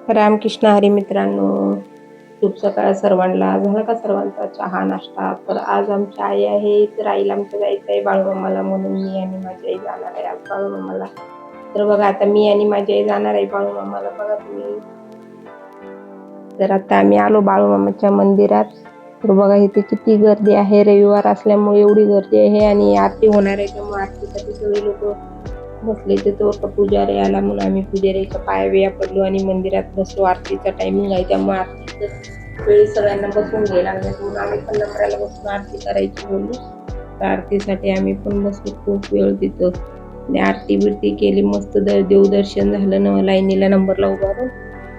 रामकृष्ण हरी मित्रांनो, शुभ सकाळ सर्वांना. झाला का सर्वांचा चहा नाश्ता? तर आज आमची आई आहे, तर आईला आमचं जायचं आहे बाळूमामाला, म्हणून मी आणि माझी आई जाणार आहे आज बाळूमामाला. तर बघा आता मी आणि माझी आई जाणार आहे बाळूमामाला. बघा तुम्ही, तर आता आम्ही आलो बाळूमामाच्या मंदिरात. तर बघा इथे किती गर्दी आहे, रविवार असल्यामुळे एवढी गर्दी आहे आणि आरती होणार आहे, त्यामुळे आरतीसाठी सगळे लोक बसले. तिथं पुजारी आला म्हणून आम्ही पुजारीच्या पाया बिया पडलो आणि मंदिरात बसलो. आरतीचा टायमिंग आहे त्यामुळे आरतीचं वेळी सगळ्यांना बसून घ्यायला लागले, म्हणून आम्ही पण नंबराला बसून आरती करायची बोललो. तर आरतीसाठी आम्ही पण बसलो खूप वेळ तिथं आणि आरती बिरती केली मस्त. देवदर्शन झालं ना, लाईनीला नंबरला उभारून.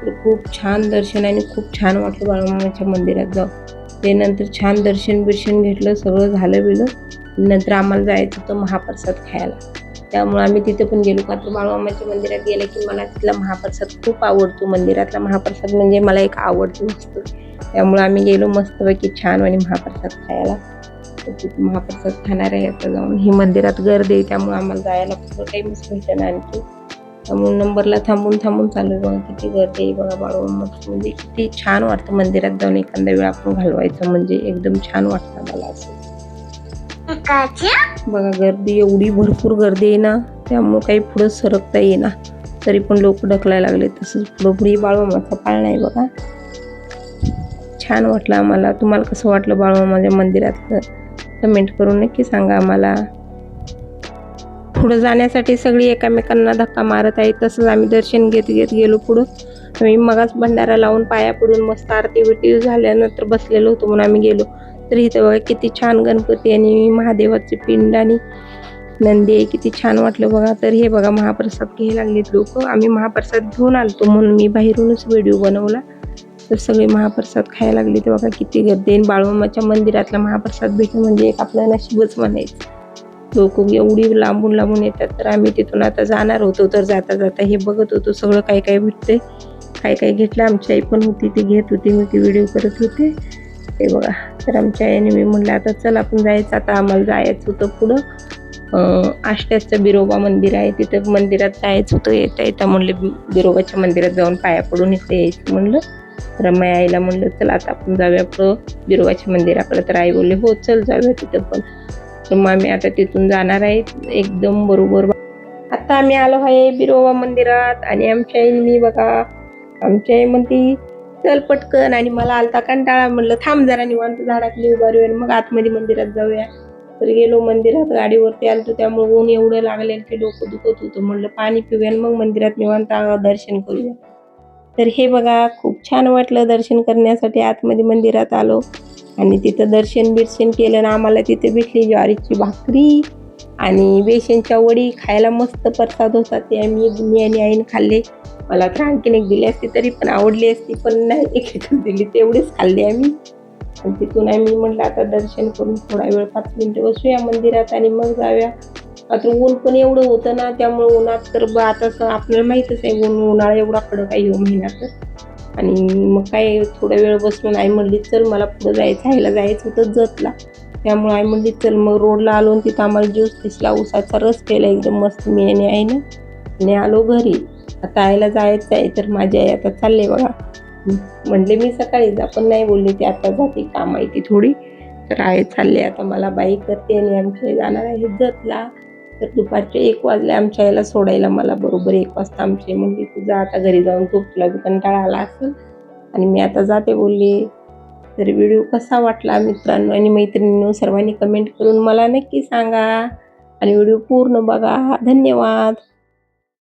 तर खूप छान दर्शन आणि खूप छान वाटलं बाळूमामाच्या मंदिरात जाऊन. ते नंतर छान दर्शन बिर्शन घेतलं, सगळं झालं बिलं. नंतर आम्हाला जायचं होतं महाप्रसाद खायला, त्यामुळे आम्ही तिथे पण गेलो. का तर बाळूमामाच्या मंदिरात गेलं की मला तिथला महाप्रसाद खूप आवडतो. मंदिरातला महाप्रसाद म्हणजे मला एक आवडतो वस्तू, त्यामुळे आम्ही गेलो मस्तपैकी छान आणि महाप्रसाद खायला. तर तिथे महाप्रसाद खाणार आहे आता जाऊन. ही मंदिरात गर्दी आहे त्यामुळे आम्हाला जायला पुढं काही मिस भेटणं आणखी, त्यामुळे नंबरला थांबून चालू. बघा किती गर्दी आहे बघा बाळूमामाचं. म्हणजे किती छान वाटतं मंदिरात जाऊन एखादा वेळ आपण घालवायचं, म्हणजे एकदम छान वाटतं मला असं. बघा गर्दी एवढी भरपूर गर्दी आहे ना, त्यामुळे काही पुढं सरकता येईना, तरी पण लोक ढकलायला लागले. तसंच पुढे बाळूमामाचा पाळणा आहे बघा. छान वाटलं आम्हाला. तुम्हाला कसं वाटलं बाळूमामाच्या मंदिरात कमेंट करून नक्की सांगा आम्हाला. पुढं जाण्यासाठी सगळी एकमेकांना धक्का मारत आहे, तसंच आम्ही दर्शन घेत गेलो पुढं. आम्ही मगाच भंडारा लावून पाया पडून मस्त आरती बिरती झाल्यानंतर बसलेलो होतो म्हणून आम्ही गेलो. तर इथं बघा किती छान गणपती आणि महादेवाचे पिंड आणि नंदी आहे, किती छान वाटलं बघा. तर हे बघा महाप्रसाद घ्यायला लागलेत लोक. आम्ही महाप्रसाद घेऊन आलतो म्हणून मी बाहेरूनच व्हिडिओ बनवला. तर सगळे महाप्रसाद खायला लागले. ते बघा किती गर्दी आहे. बाळूमामाच्या मंदिरातला महाप्रसाद भेटणं म्हणजे एक आपलं नशीबच म्हणायचं. लोक एवढी लांबून येतात. तर आम्ही तिथून आता जाणार होतो, तर जाता जाता हे बघत होतो सगळं काय काय भेटते, काय घेतलं. आमची आई पण होती, ती घेत होती, मी ती व्हिडिओ करत होते. ते बघा, तर आमच्या आईने मी म्हटलं आता चल आपण जायचं. आता आम्हाला जायचं होतं पुढं आष्ट्याचं बिरोबा मंदिर आहे, तिथं मंदिरात जायचं होतं. येता म्हणले बिरोबाच्या मंदिरात जाऊन पाया पडून इथे यायचं म्हणलं. तर माझ्या आईला म्हणलं चल आता आपण जाऊया पुढं बिरोबाच्या मंदिराकडे. तर आई बोलले हो चल जाऊया तिथं पण. तर मग आम्ही आता तिथून जाणार आहे एकदम बरोबर. आता आम्ही आलो आहे बिरोबा मंदिरात आणि आमच्या आईने मी बघा, आमच्या आई म्हणती चल पटकन, आणि मला आलता कंटाळा. म्हणलं थांब जरा निवांत झाडाखाली उभारूया आणि मग आतमध्ये मंदिरात जाऊया. तर गेलो मंदिरात, गाडीवरती आलतो त्यामुळे ऊन एवढं लागलेलं की डोकं दुखत होतं. म्हणलं पाणी पिऊया आणि मग मंदिरात निवांत दर्शन करूया. तर हे बघा खूप छान वाटलं दर्शन करण्यासाठी. आतमध्ये मंदिरात आलो आणि तिथं दर्शन बिर्शन केलं ना, आम्हाला तिथे भेटली ज्वारीची भाकरी आणि बेसनच्या वडी. खायला मस्त प्रसाद होता, ते मी आणि आईने खाल्ले. मला तर आणखीन एक दिली असती तरी पण आवडली असती, पण नाही एकच दिली, तेवढेच खाल्ले आम्ही. आणि तिथून आम्ही म्हटलं आता दर्शन करून थोडा वेळ 5 मिनिटं बसूया मंदिरात आणि मग जाऊया. आता ऊन पण एवढं होतं ना, त्यामुळे उन्हात तर आता आपल्याला माहीतच आहे उन्हाळा एवढा कडक आहे महिना. तर आणि मग काय थोडा वेळ बसून आई म्हणली चल मला पुढं जायचं, आईला जायचं होतं जतला. त्यामुळे आई म्हणली चल. मग रोडला आलो आणि तिथं आम्हाला ज्यूस दिसला, उसाचा रस प्यायला एकदम मस्त मी आणि आईनं, आणि आलो घरी. आता आईला जायचं आहे, तर माझी आई आता चालले बघा. म्हणले मी सकाळीच, आपण नाही बोलली, ती आता जाते, काम आहे ती थोडी. तर आई चालले आता, मला बाई करते आणि आमच्या आई जाणार आहे जतला. तर दुपारचे 1 वाजले आमच्या आईला सोडायला मला. बरोबर 1 वाजता आमची आई म्हणली तू जा आता घरी जाऊन झोप, तुला कंटाळा आला असेल आणि मी आता जाते बोलली. तर व्हिडिओ कसा वाटला मित्रांनो आणि मैत्रिणींनो, सर्वांनी कमेंट करून मला नक्की सांगा आणि व्हिडिओ पूर्ण बघा. धन्यवाद.